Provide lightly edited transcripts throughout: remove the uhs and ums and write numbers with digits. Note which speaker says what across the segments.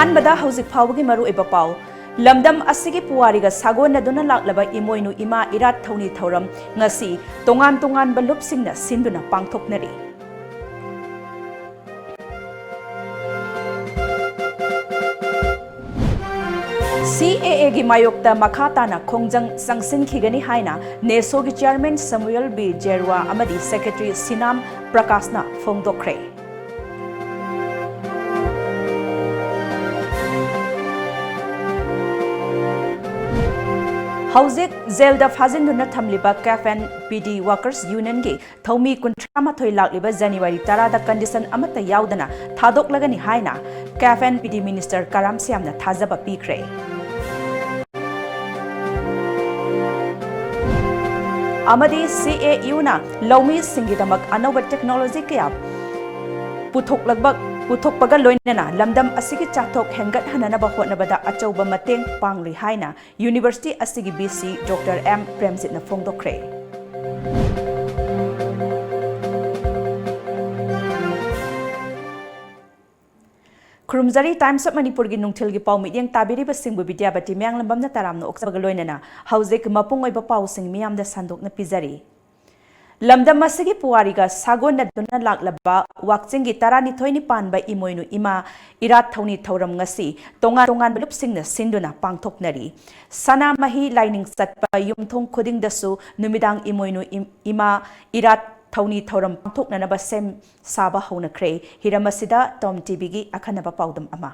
Speaker 1: अहानबदा हौजिक फावगी मरु एबा पाव लमदम असिगी पुवारीगा सागोनदुना लाक्लबा इमोइनु इमा इरात थौनी थौरम ngasi tongan tongan balupsingna sinduna pangthoknari CAA gi mayokta makhatana khongjang sangsinkhigani haina NESO gi chairman Samuel B Jerwa amadi secretary Sinam Prakashna phongdokre Hauzik Zelda Fazinduna Thamliba Cafen PD Workers Union gi Thomi Kuntramathoi lakliba January 10 da condition amata yaudana thadoklagani haina Cafen PD Minister Karam Siamna thajaba pikre Amadi CAU na Lomi Singidamak Anoba Technology kaya Puthokpaga loinana lamdam asigi chathok hengat hananaba hotnabada achauba mateng pangli haina University asigi BC Dr. M Premjit na phongdokre Kurumzari Times of Manipur gi nungthil gi paw midyang tabiri ba singbu Bidyapati Menglambam na taram no oksabaga loinana hauzik mapungoi ba paw sing miyam da sandok na pizari Lamdam masigi puwariga sagon na duna laklaba wakchingi tarani thoini panba imoinu ima irat thoni thoram ngasi tongan balupsing na sinduna pangthoknari sana mahi lining satpa yumthong khuding dasu numidang imoinu ima irat thoni thoram pangthokna na ba sem saba hona kre hiramasida TOMTV gi akhanaba pawdam ama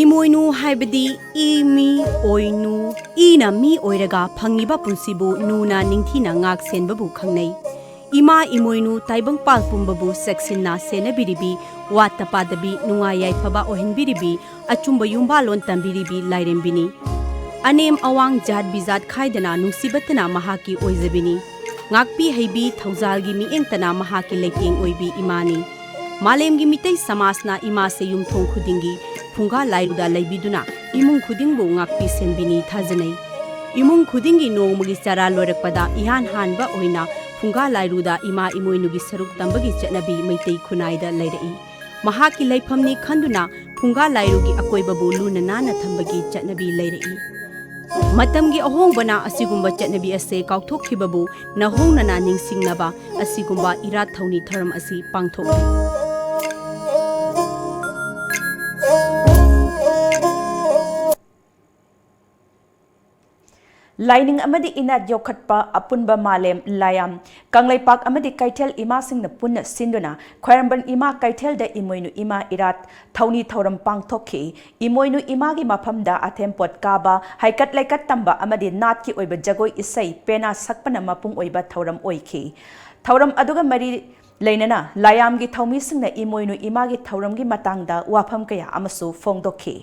Speaker 2: Imoinu haibadi imi oinu ina mi oiraga phangiba punsibu nuna ningthina ngak senbabu khangnei ima imoinu taibang palpumbabu seksinna senabiribi watta padabi nunga yaifaba ohinbiribi achumba yumba lon tambiribi lairembini anem awang jat bizat khaidana nungsibatna mahaki oizabini ngakpi heibi thaujalgi mi engtana mahaki lekeng oibi imani malemgi mitei samasna ima se yumthong khudingi Punga lairuda laibiduna imung khudingbu ngakpi senbini thajanai imung khudingi nongmugi chara lorakpada ihan hanba oina punga lairuda ima imoinugi saruk tambagi chatnabi meitei khunaida lairai mahaki laifamni khanduna punga lairugi akoibabu luna nana thambagi chatnabi lairai matamgi ahongbana asigumba chatnabi ase kauthokkhibabu nahongnana ningsingnaba asigumba irat thauni tharam asi pangthokli
Speaker 1: Lining amadi inat yokhatpa apunba malem layam kanglaipak amadi kaithel ima singna punna sinduna khwaramban ima kaithel da imoinu ima irat thauni thoram pangthokhi imoinu ima gi maphamda athempot kaba haikat laikat tamba amadi nat ki oiba jagoi isai pena sakpana mapung oiba thoram oikhi thoram aduga mari leinana layam gi thaumi singna imoinu ima gi thoram gi matangda wafam kaya amasu phongdokhi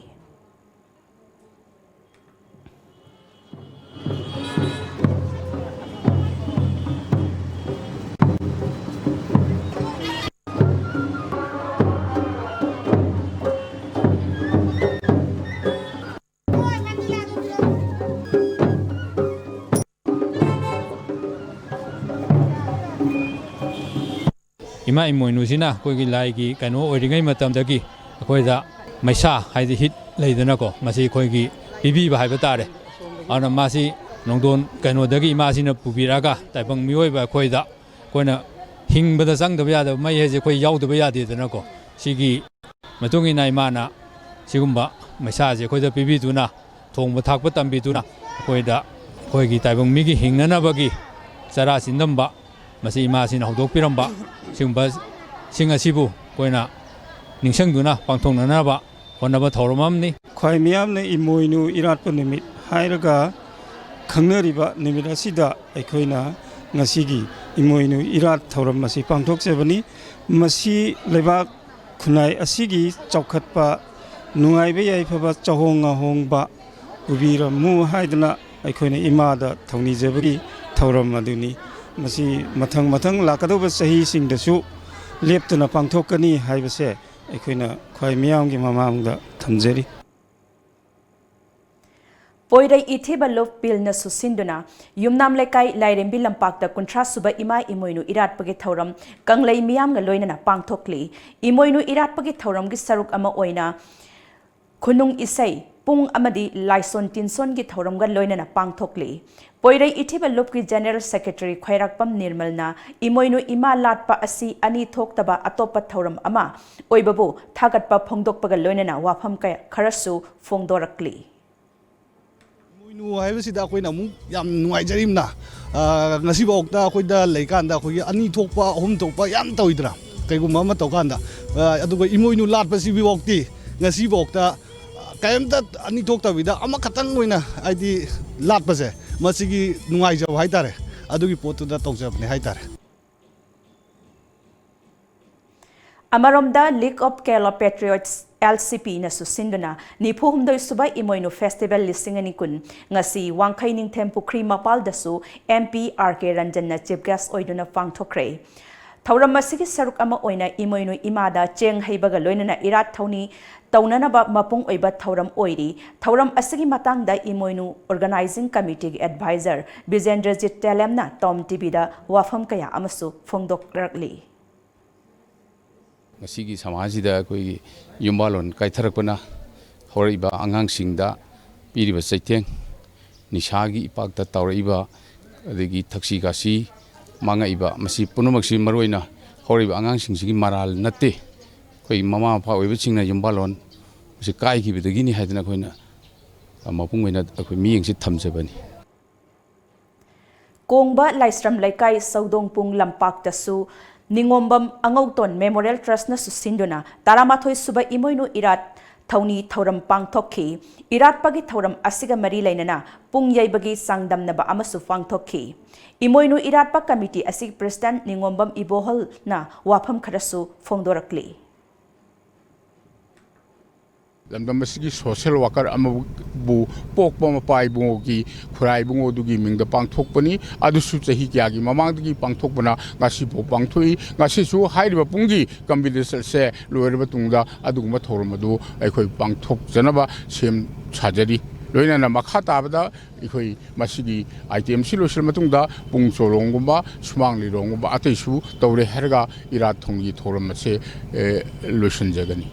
Speaker 3: Ima imoinu sina koigi laigi kano oringai matamdagi akoida maisa haidi hit leidana ko masi koigi bibi ba haiba tare ana masi nongdon kano dagi ima sina pubiraga taibang mioi ba koida koina hingbada sangdaba yada mai heje koi yaudaba yade dana ko sigi matungi na imana sigumba maisa je koida bibi duna thongba thakba tambi duna koida koigi taibang migi hingnana bagi chara sindamba Masih imasin hodok piramba singa sibu koina ningsangduna pangthongnana ba honaba thoromamni
Speaker 4: khwai miyamne imoinu irat punimit hairaga khangnariba nimit asida aikoina ngasigi imoinu irat thoram masi pangthokchebani masi lebak khunai asigi chaukhatpa nungaibe yaifaba chahonga hongba ubira mu haidana aikoina imada thongni jebagi thoram aduni Masi matang lakadaba sahi singdasu leptuna pangthokani haibase aikoina khwai miyamgi mamamda thamjari
Speaker 1: Poirai ithiba lop pilna susinduna yumnam lekai lairembi lampakta kuntra suba ima imoinu iratpagi thauram kanglei miyam ga loinana pangthokli imoinu iratpagi thauram gi saruk ama oina khunung isai pung amadi laison tinson gi thauram ga loinana pangthokli Poirai ithiba lop gi general secretary khairakpam nirmalna imoinu ima latpa asi ani thoktaba atopa thauram ama oibabu thagatpa phongdokpaga loinana wafam ka kharasu phongdorakli
Speaker 5: ꯍꯥꯏꯕꯁꯤꯗ ꯑꯩꯈꯣꯏꯅ ꯑꯃꯨꯛ ꯌꯥꯝ ꯅꯨꯡꯉꯥꯏꯖꯔꯤꯝꯅ ꯉꯁꯤꯐꯥꯎꯗ ꯑꯩꯈꯣꯏꯗ ꯂꯩꯀꯥꯟꯗ ꯑꯩꯈꯣꯏꯒꯤ ꯑꯅꯤ ꯊꯣꯛꯄ ꯑꯍꯨꯝ ꯊꯣꯛꯄ ꯌꯥꯝ ꯇꯧꯏꯗꯅ ꯀꯩꯒꯨꯝꯕ ꯑꯃ ꯇꯧꯀꯥꯟꯗ ꯑꯗꯨꯒ ꯏꯃꯣꯏꯅꯨ ꯂꯥꯠꯄꯁꯤꯐꯥꯎꯗꯤ ꯉꯁꯤꯐꯥꯎꯗ ꯀꯩꯝꯇ ꯑꯅꯤ ꯊꯣꯛꯇꯕꯤꯗ ꯑꯃꯈꯛꯇꯪ ꯑꯣꯏꯅ ꯍꯥꯏꯗꯤ ꯂꯥꯠꯄꯁꯦ ꯃꯁꯤꯒꯤ ꯅꯨꯡꯉꯥꯏꯖꯕ ꯍꯥꯏꯇꯥꯔꯦ ꯑꯗꯨꯒꯤ ꯄꯣꯠꯇꯨꯗ ꯇꯧꯖꯕꯅꯦ ꯍꯥꯏꯇꯥꯔꯦ
Speaker 1: Amaromda League of Kerala Patriots LCP na susinduna nipuhumdoi suba imoinu festival lisingani kun ngasi wangkai ningthem pukri mapal dasu MP RK Ranjan na chief guest oiduna pangthokre thauram masigi saruk ama oina imoinu imada cheng heibaga loinana irat thauni taunanaba mapung oiba thauram oiri thauram asigi matangda imoinu organizing committee advisor Bijendrajit Telemna TOMTV da wafam kaya amasu phongdokrakli
Speaker 6: Masigi samajida koi yumbalon kaitharakpana horaiba angangsingda piriba saiteng nishagi ipakta tauraiba adegi thaksi gasi mangaiba masi punumaksi maroina horaiba angangsingigi maral natte koi mama pha oiba chingna yumbalon masi kai ki bidagini haidana koina mapungwena akoi miyengsi thamjabani
Speaker 1: Kongba Laisram Laikai Saudongpung Lampak Tasu Ningombam Angauton Memorial Trust na susinduna Taramathoi suba imoinu irat thauni thauram pangthokhi irat pagi thauram asiga mari lainana pung yaibagi sangdamnaba amasu pangthokhi imoinu irat pa committee asig president Ningombam Ibohol na wafam kharasu phongdorakli
Speaker 7: lamdamasigi social worker amabu pokpa mapai bungogi khurai bungo dugi mingda pangthokpani adusu chahi kyagi mamangdagi pangthokpana ngasi bo pangthoi ngasi su hairiba punggi combination se loirba tungda aduguma thormadu aikhoi pangthok janaba sem chajari loinana makha tabada ikhoi masigi item si losil matungda pung cholongumba sumangli rongumba ataisu tawre herga ira thonggi thormase losinjagani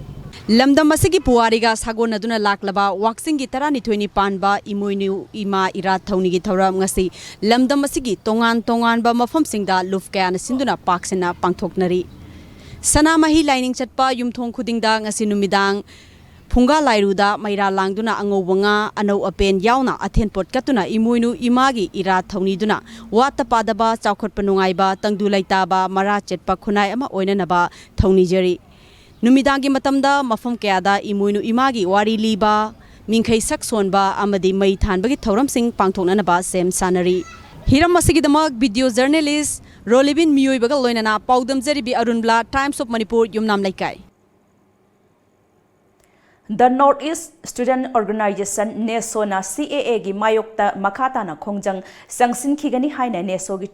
Speaker 2: Lamdam asigi puariga sagonaduna laklaba waksingi tarani thoini panba imoinu ima irat thaunigi thauram ngasi lamdam asigi tongan ba mafamsingda lufkana sinduna paksena pangthoknari sanamahi lining chatpa yumthong khudingda ngasi numidang phunga lairuda maira langduna angobanga anau apen yauna athen pot katuna imoinu imagi irat thauniduna wata padaba chaukhot panungaiba tangdu laitaba mara chetpa khunai ama oinanaba thaunijari Numidangi matamda mafam kayada imoinu imagi wari liba mingkai saksonba amadi mai thanbagi thauram sing pangthoknanaba sem sanari hiram masigidamak video journalist Rolibin Mioibaga loinana paudam jaribi Arunbla Times of Manipur yumnam laikai
Speaker 1: The Northeast Student Organization NESO na CAA gi mayokta makata na khongjang sangsin khigani haina NESO gi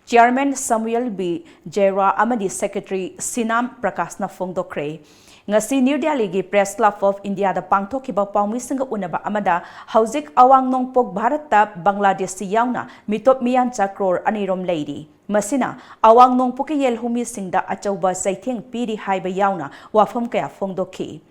Speaker 1: Chairman Samuel B. Jera Amadi Secretary Sinam Prakasna Fongdokre ngasi New Delhi gi Press Club of India da pangthokiba pawmisinga unaba amada hauzik awang nongpok Bharata Bangladesh yauna mitop miyan chakror anirom leidi masina awang nongpoki yelhumi singda achauba saitheng piri haiba yauna wafam kaya fongdokhi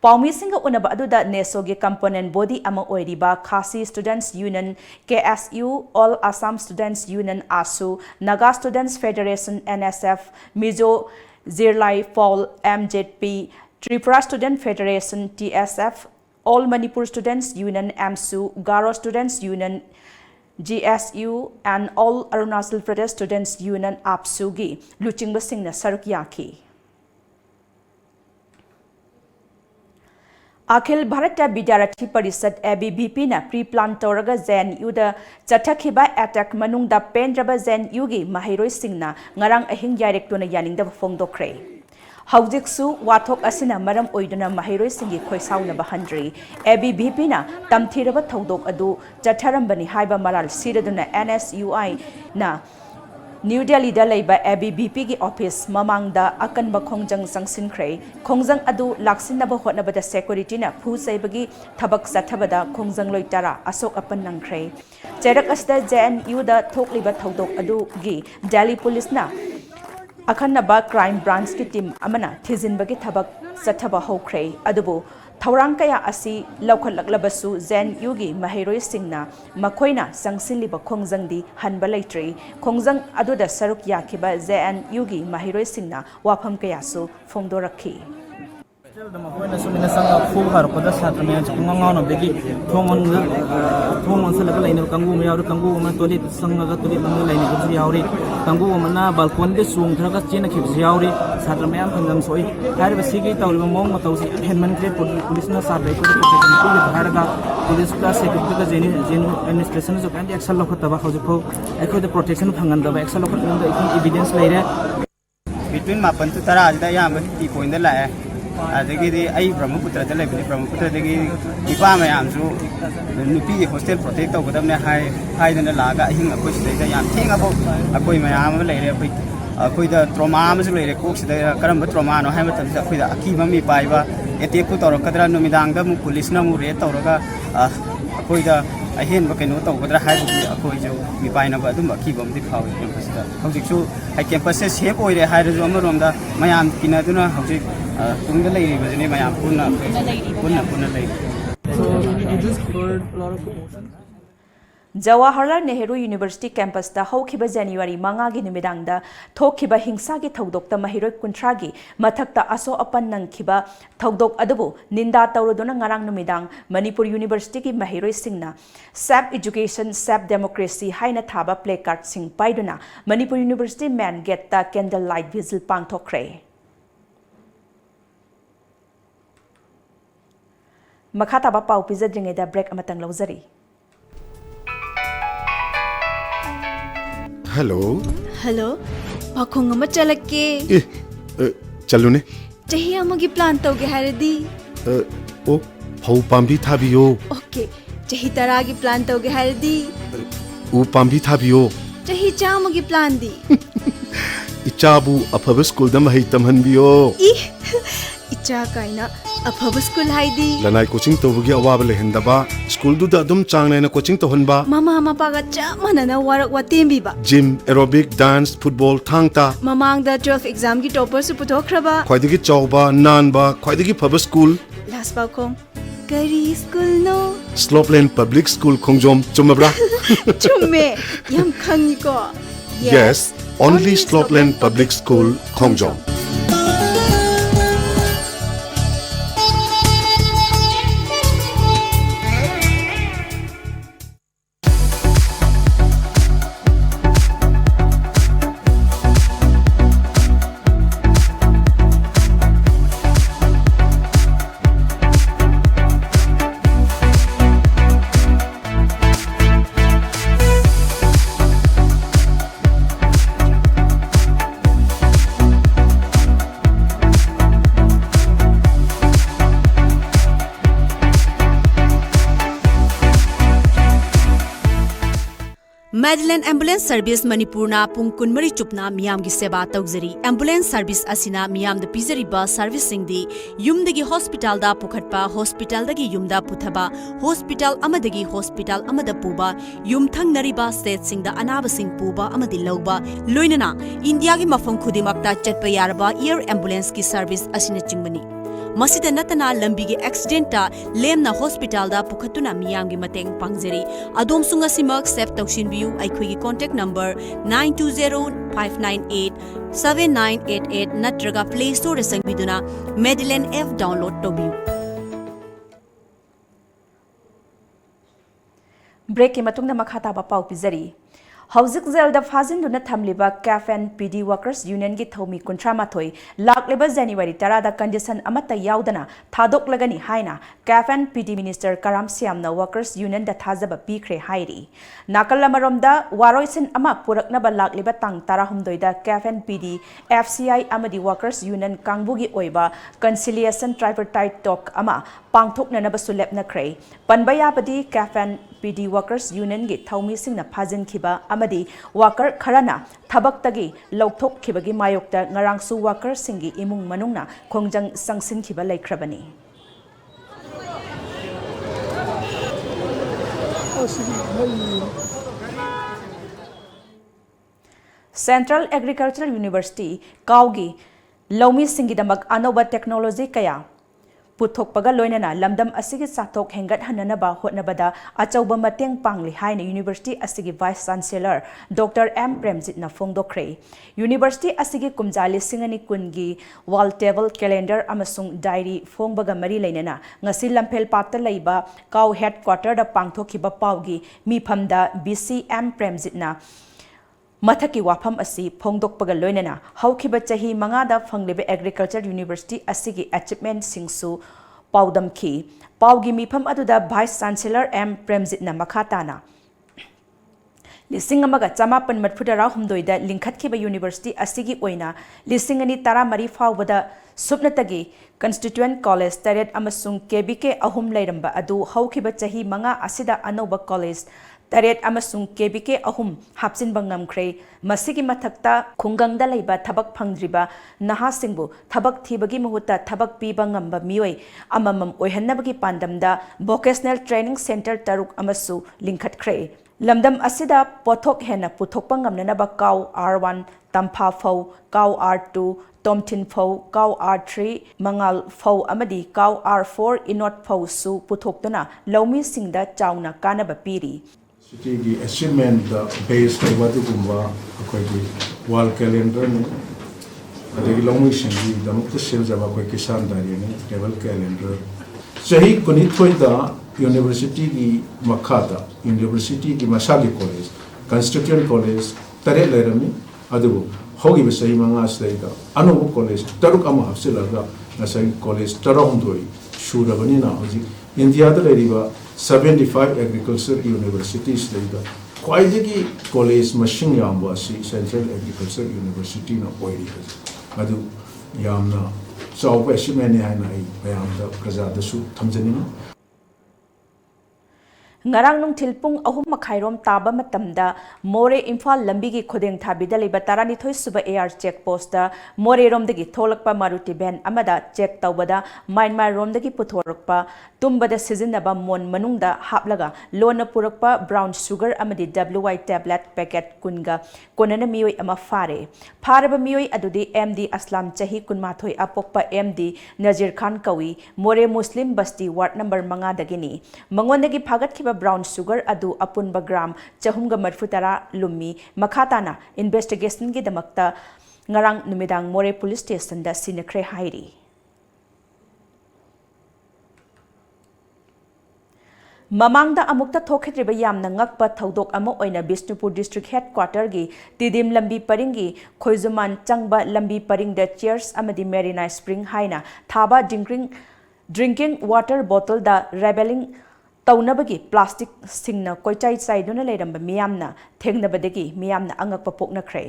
Speaker 1: Paumi singa unaba aduda NESO gi component body ama oiriba Khasi Students Union KSU All Assam Students Union ASU Naga Students Federation NSF Mizo Zirlai Fall MJP Tripura Student Federation TSF All Manipur Students Union AMSU Garo Students Union GSU and All Arunachal Pradesh Students Union APSU gi luchingba singna saruk yaki Akhil Bharatiya Vidyapati Parishad ABVP na pre-plan toraga ZNU da chathakhiba attack manungda pendraba ZNU gi mahairoi singna ngarang ahing directona yaningda fongdokre Haujiksu wathok asina maram oiduna mahairoi singi khoisauna bahandri ABVP na tamthiraba thodok adu chatharambani haiba maral siraduna NSUI na New Delhi da leiba ABBP gi office mamangda akanba khongjang sangsinkhre khongjang adu laksinaba hotnabada security na phu saibagi thabak sathabada khongjang loitara asok apan nangkhre cherak asda JNU da thokliba thodok adu gi Delhi police na akhanaba crime branch ki team amana thijinbagi thabak sathaba hokre adubu Thaurang kaya asi laukhatlaklabasu JNU gi mahairoi singna makhoina sangsinliba khongjang di hanba leitri khongjang aduda saruk yakhiba JNU gi mahairoi singna wafam kaya su phongdorakhi
Speaker 8: Makoina sumina sanga full har pada satra me ngangau no begi thongon sala lain kangu me yaru kangu ma toilet sanga ga toilet mang lain ga yauri kangu ma na balkon de sung thra ga chena khib yauri satra me am phangam soi har ba sigi tawli ma mong ma tawsi henman kre police na satra ko protection ko har ga police ka security ga jeni administration jo kan action lokha taba khaju ko ai ko protection phangan da action lokha da evidence laire between mapan to tara da ya ma ti point da la adagi ai Brahmaputra da lai Brahmaputra dagi ipa mayam su nupi hostel protect to gadam ne hai da la ga hing akoi sidai da yam thinga bo akoi mayam lai re akoi da trauma ma su lai re ko sidai karam ba trauma no hai ma tam sa akoi da aki ma mi pai ba ete ku tor kadra no midang da mu police na mu re tor ga akoi da ahen ba keno to gadra hai bu akoi jo mi pai na ba dum aki bom di khau campus da hojik su ai campus se shape oi re hai ro amar rom da mayam kina duna hojik tungda lai bajne mayam punna lai so you just heard a lot of commotion
Speaker 1: Jawaharlal Nehru University campus da hokhiba January 5 gi numidang da thokhiba hingsa gi thodok ta mahiroi kunthra gi mathak ta aso apan nangkhiba thodok adubu ninda tawrodona ngarang numidang Manipur University gi mahiroi singna Sap Education Sap Democracy haina thaba placard sing paiduna Manipur University main gate ta candle light vigil pangthokre Makata ba pau pizadringe da break amatang lawzari
Speaker 9: Hello.
Speaker 10: Hello. Pakhong ama chalake.
Speaker 9: Chalu ne.
Speaker 10: Chahi amagi plan tauge haradi.
Speaker 9: Oh, phau pambi thabiyo.
Speaker 10: Okay. Chahi taragi plan tauge haradi.
Speaker 9: Pambi thabiyo.
Speaker 10: Chahi chamagi plan di.
Speaker 9: Ichabu afaba school da mahai tamhanbiyo.
Speaker 10: Icha kaina afaba school haidi.
Speaker 9: Lanai coaching tobugi awaba lehendaba. School du da dum changnai na coaching tohonba.
Speaker 10: Mama paga chamana na warak watembi ba.
Speaker 9: Gym, aerobic, dance, football thangta.
Speaker 10: Mamang da 12 exam gi topper su puthokraba.
Speaker 9: Khwaidagi chawba, nanba, khwaidagi phaba school.
Speaker 10: Last pakhong. Kari school no.
Speaker 9: Slopeland Public School Khongjom chumabra.
Speaker 10: Chumme. Yam khangi ko.
Speaker 9: Yes, only Slopeland Public School Khongjom.
Speaker 2: Madeline Ambulance Service Manipurna pung kunmari chupna miyam gi seba tawjari ambulance service asina miyam da pizari ba service singdi yumdagi hospital da pukhatpa hospital dagi yumda puthaba hospital amadagi hospital amada puba yumthang nariba state singda anaba sing puba amadi lawba loinana India gi mafam khudimakta chatpa yarba air ambulance ki service asina chingmani Masida natana lambi gi accident ta lemna hospital da pukhatuna miyam gi mateng pangjari adom sunga simak save tawshin biu aikhoi gi contact number 9205987988 natraga play store sangbiduna Madeline F download tobiu
Speaker 1: break ki matungna makhata ba pau pizari Hauzik Zelda Fazinduna Thamliba CAF and PD Workers Union gi thomi kuntramathoi lakleba January tarada condition amata yaudana thadok lagani haina CAF and PD Minister Karam Siamna Workers Union da thazaba pikre hairi Nakalamarom da waroisin ama puraknaba lakleba tang tarahumdoi da CAF and PD FCI amadi Workers Union kangbugi oiba conciliation tripartite talk ama पांगथोकननबसु लेपनख्रे पनबा याबदी कैफेन PD Workers Union gi thaumisingna phajinkiba amadi worker kharana thabak-tagi lawthokkhibagi mayokta ngarangsu worker singi imung manungna khongjang sangsinkhiba laikhrabani. Central Agricultural University Kaugi Lomi Singidamak Anoba Technology Kaya Puthokpaga loinana lamdam asigi sathok hengat hananaba hotnabada achauba mateng pangli haina University asigi Vice Chancellor Dr. M. Premjit na phongdokre University asigi kumjali singani kungi wall table calendar amasung diary phongbaga mari leinana ngasi lampel patta leiba Kau headquarter da pangthokhiba paugi miphamda BCM Premjit na Mathaki wafam asi phongdokpaga loinana haukiba chahi mangada phangliba Agriculture University asigi achievement singsu paudamki paugi mifam aduda Vice Chancellor M Premjit na makhatana Lisingamaga chamapan matfudara humdoida linkhatkiba University asigi oina lisingani taramari fawbada subnatagi Constituent College Taret amasung KBK ahum lairamba adu haukiba chahi manga asida anoba college Taret amasung KBK ahum hapsin bangamkre masigi mathakta khungangda leiba thabak phangdriba naha singbu thabak thibagi muhutta thabak pi bangamba mioi amamam oihannabagi pandamda vocational training center taruk amasu linkhatkhre lamdam asida pothok hena puthok pangamnanaba Kau R1 Tampha Phau Kau R2 Tomtin Phau Kau R3 Mangal Phau amadi Kau R4 Inot Phau su puthoktuna laumi singda chauna kanaba piri
Speaker 9: City achievement based wadugumba akogi wall calendar ne adegi lomi singi damukta seljaba koi kisan dari ne table calendar sahi kuni thoida university gi makhata university gi masagi college constituent college tare lerami adugo hogi besai manga slaida anu college taruk ama hafsilaga nasai college tarahundoi shurabani na hoji India da leriba 75 agriculture universities leida kwaidagi college machine yamba si Central Agriculture University na oiri adu yamna chawba achievement haina ai bayamda prajada su thamjanina
Speaker 1: Ngarang nung tilpung ahum makhairom taba matamda More Imphal lambi gi khodeng thabida leiba tarani thoi suba AR check post da More rom dagi tholakpa Maruti van amada check tawbada Myanmar rom dagi puthorokpa tumbada sizinaba mon manungda haplaga lona purakpa brown sugar amadi WY tablet packet kunga konana mioi ama fare faraba mioi adudi MD Aslam chahi kunmathoi apokpa MD Nazir Khan kawi More Muslim Basti ward number 5 dagini mangondagi phagat khiba brown sugar adu apunba gram chahumga marfutara lummi makhatana investigation gi damakta ngarang numidang More police station da sinakre hairi Mamangda amukta thokhitriba yamna ngakpa thodok ama oina Bishnupur district headquarter gi Tidim lambi paringi Khoizuman changba lambi paringda chairs amadi Marina Spring haina thaba drinking water bottle da rebelling Taunabagi plastic singna koichai chaiduna leiramba miyamna thengnabadagi miyamna angakpa poknakre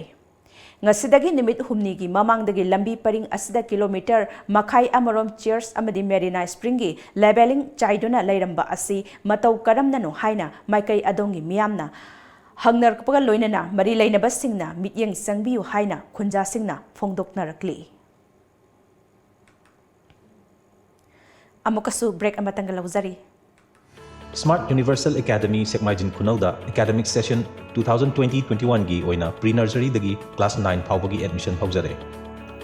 Speaker 1: ngasidagi nimit humni gi mamangdagi lambi paring asida kilometer makhai amarom chairs amadi Marina Spring gi labeling chaiduna leiramba asi matau karamnanu haina maikai adongi miyamna hangnarkpaga loinana mari leinaba singna mityeng sangbiu haina khunja singna phongdoknarakli amukasu break amatanga lauzari
Speaker 11: Smart Universal Academy Sekmaijin Khunauda academic session 2020-21 gi oina pre-nursery dagi class 9 phawbagi admission hawjare.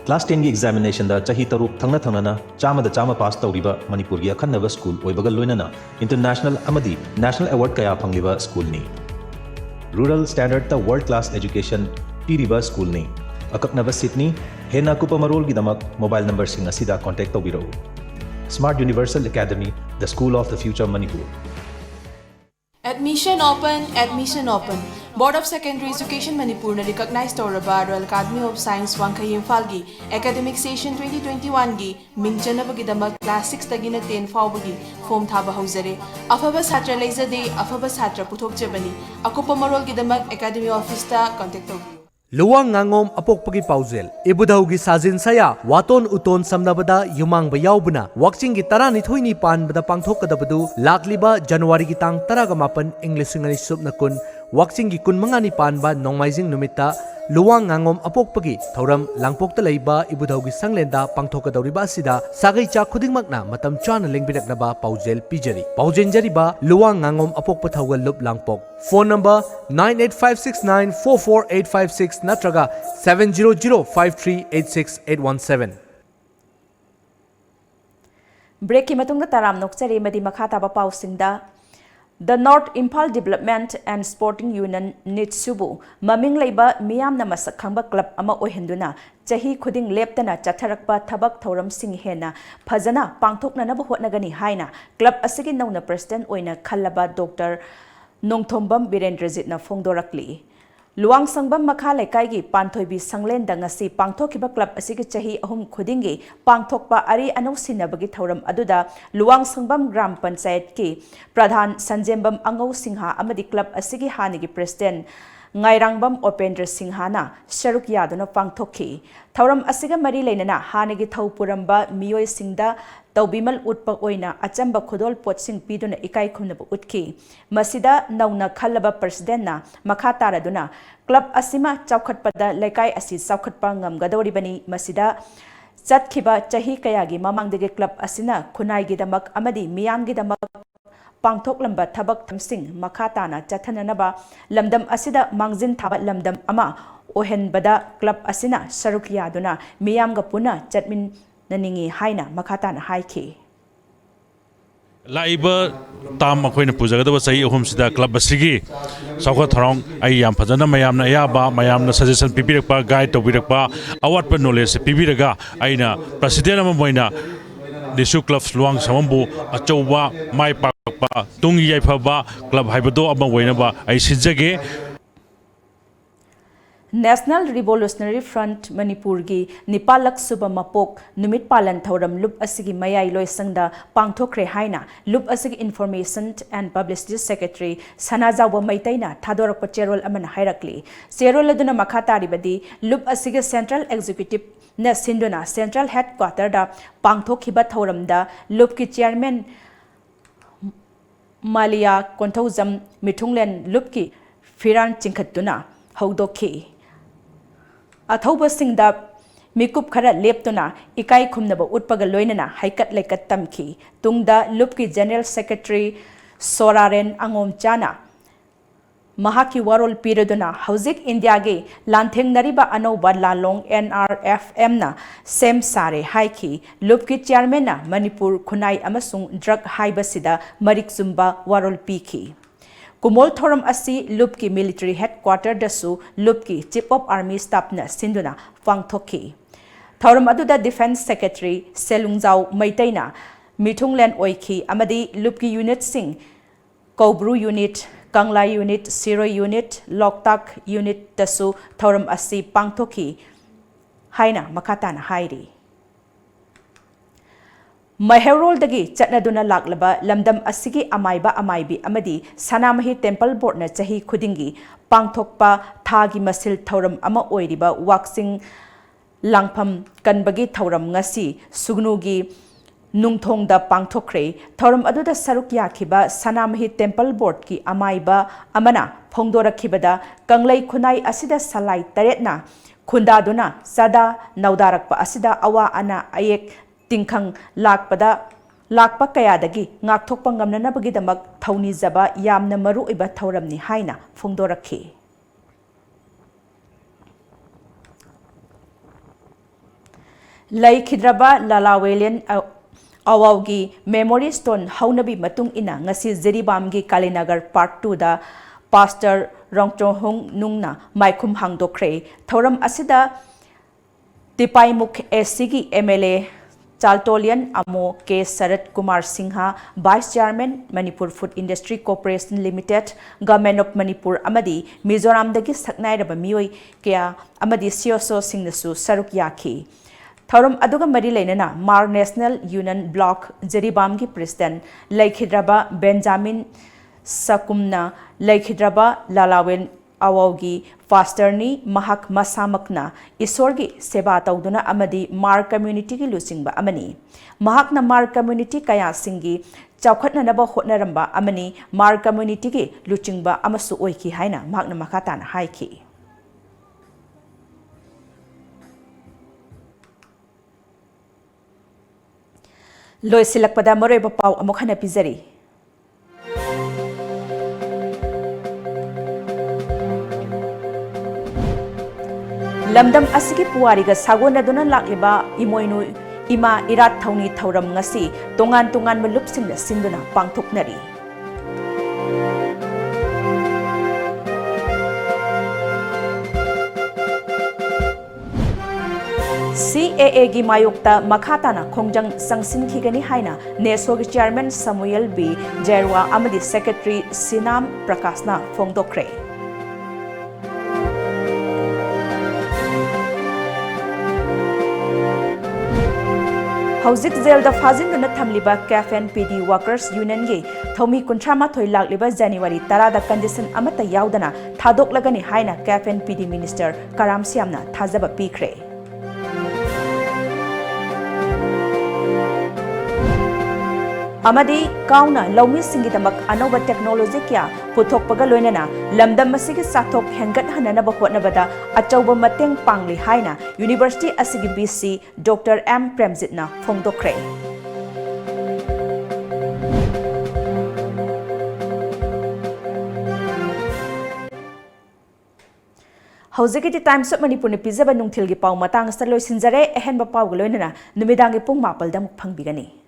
Speaker 11: Class 10 gi examination da chahi taruk thangna na chama pass tawriba Manipur gi akhanaba school oibaga loinana international amadi national award kaya phangliba school ni. Rural standard ta world class education piriba school ni. Akaknaba Sydney hena kupamarol gi damak mobile number sing asida contact tawbiro. Smart Universal Academy, the school of the future Manipur.
Speaker 12: Admission open, admission open. Board of Secondary Education Manipur na recognized Toraba Royal Academy of Science Wangkayim Falgi Academic Session 2021 gi mingjanabagi damak class 6 tagi na 10 fawbagi form thaba hauzare. Afaba satra leizade, afaba satra puthok jabani. Akupa marol gi damak Academy Office ta contact tawbiyo.
Speaker 13: Luwang ngangom apokpagi paujel ibudhaugi sajin saya waton uton samnabada yumangba yaubuna wakching gi tarani thoini panbada pangthokadabadu lakliba January gi tang 18 English ngani subna kun wakching gi kun mangani panba nongmaijing numita luwang ngangom apokpagi thoram langpokta leiba ibudhaugi sanglenda pangthokadawriba asida sagai cha khudingmakna matam chana lengbiraknaba paujel pijari paujenjariba luwang ngangom apokpa thawgal lup langpok phone number 9856944856 natraga 7005386817
Speaker 1: Break ki matungda taram nokchari madi makhata ba pausingda The North Impal Development and Sporting Union Nitsubu maming leiba miyam na masak khangba club ama ohenduna chahi khuding leptana chatharakpa thabak thoram sing hena phajana pangthokna na hotnagani haina club asigi nauna president oina khallaba Dr. Nongthombam Birendrajit na phongdorakli Luang sangbam makha lekai gi panthoibi sanglen dangasi pangthokiba club asigi chahi ahum khudingi pangthokpa ari anau sinabagi thoram aduda luang sangbam gram panchayat ki pradhan sanjembam angau singha amadi club asigi hanigi president ngairangbam Opendra Singhana sharuk yaduna pangthokhi thoram asiga mari leinana hanigi thopuramba miyoi singda taubimal utpa oina achamba khodol potsing piduna ikai khumnaba utki masida nauna khallaba president na makha taraduna club asima chaukhatpada lekai asi chaukhatpa ngamgadoribani masida chatkhiba chahi kayagi mamangdege club asina khunai gi damak amadi miyam gi damak pangthoklamba thabak thamsing makha tana chathananaba lamdam asida mangjin thaba lamdam ama ohenbada club asina saruk yaduna miyamga puna chatmin naningi haina makhatana haiki
Speaker 14: Laiba tam akoina pujagadaba sahi ahum sida club asigi sauka tharong ai yam phajana mayamna ayaba mayamna suggestion pibirakpa guide tobirakpa awatpa knowledge pibiraga aina president ama moina Disu club luang samambu achauba mai pakpa tungi yaifaba club haibado ama wainaba ai sinjage
Speaker 1: National Revolutionary Front Manipur gi Nipalak Suba Mapok Numit Palan Thoram Lup Asigi Mayai Loisangda Pangthokre Haina Lup Asigi Information and Publicity Secretary Sanajawa Maitaina Thadorakpa Cherol Aman Hairakli Cherol aduna makhatari badi Lup Asigi Central Executive na Sinduna Central Headquarter da Pangthokhiba Thoramda Lup ki Chairman Malia Konthozam Mithunglen Lup ki Firan Chingkhatuna Howdokhi Athauba singda mikup khara leptuna ikai khumnaba utpaga loinana haikat laikat tamki tungda lupki General Secretary Soraren Angom Chana Mahaki warol piraduna Hauzik India ge lantheng nariba anoba lalong NRFM na sem sare haiki lupki chairman na Manipur khunai amasung drug haibasida marik zumba warol piki Kumol Thoram asi Lupki Military Headquarter dasu Lupki Chief of Army Staff na Sinduna Pangthokhi Thoram aduda Defense Secretary Selungjau Maitaina Mithunglen Oikhi amadi Lupki Unit Sing Kobru Unit Kangla Unit Siro Unit Loktak Unit dasu Thoram asi Pangthokhi haina makhatana hairi Maherol dagi chatnaduna laklaba lamdam asigi amaiba amaibi amadi Sanamahi Temple Board na chahi khudingi pangthokpa thagi masil thoram ama oiriba waxing langpham kanbagi thoram ngasi sugnugi nungthongda pangthokre thoram aduda saruk yakhiba Sanamahi Temple Board ki amaiba amana phongdorakhibada kanglai khunai asida salai taretna khundaduna sada naudarakpa asida awa ana ayek tingkhang lakpa kayadagi ngakthokpa ngamnanabagi damak thauni jaba yamna maru iba thoramni haina phongdorakhi Lai Khidraba Lalawelian Awawgi Memory Stone haunabi matung ina ngasi Zeribamgi Kalinagar Part 2 da Pastor Rongchong Nungna Maikhum Hangdokre thoram asida Tipaimuk SCG MLA Chaltolian Amo K. Sarat Kumar Singha, Vice Chairman, Manipur Food Industry Corporation Limited, Government of Manipur Amadi, Mizoram dagi saknairaba miyoi kaya Amadi Sioso Singnasu Saruk Yaki. Thoram aduga mari leinana Mar National Union Block Jeribamgi President Laikhidraba Benjamin Sakumna Laikhidraba Lalawen awaugi pastorni mahak masamakna isorgi seba tawduna amadi mar community gi lusingba amani mahakna mar community kaya singi chawkhatna naba hotnaramba amani mar community gi luchingba amasu oiki haina mahakna makatana haiki loisilakpada maroiba pau amuk hana pizari lamdam asigi puwariga sagonaduna lakliba imoinu ima irat thauni thauram ngasi tongan tongan malupsingna sinduna pangthoknari CAA gi mayokta makhatana khongjang sangsinkhigani haina NESO gi chairman Samuel B Jairwa amadi secretary Sinam Prakashna phongdokre Hauzik jail da fazinduna thamliba Cafen PD Workers Union gi thomi kuntrama thoi lakliba January 10 da condition amata yaudana thadoklagani haina Cafen PD Minister Karam Siamna thajaba pikre amadi kauna laumi singidamak anoba technology kya puthokpaga loinana lamdam masigi sathok hengat hanana ba hotnabada achauba mateng pangli haina University asigi BC Dr M Premjitna phongdokre Hauzikiti Times of Manipur ni pizaba nungthil gi pau matang sa loisinjare ehenba pau ga loinana numidangi pung mapal da muk phangbigani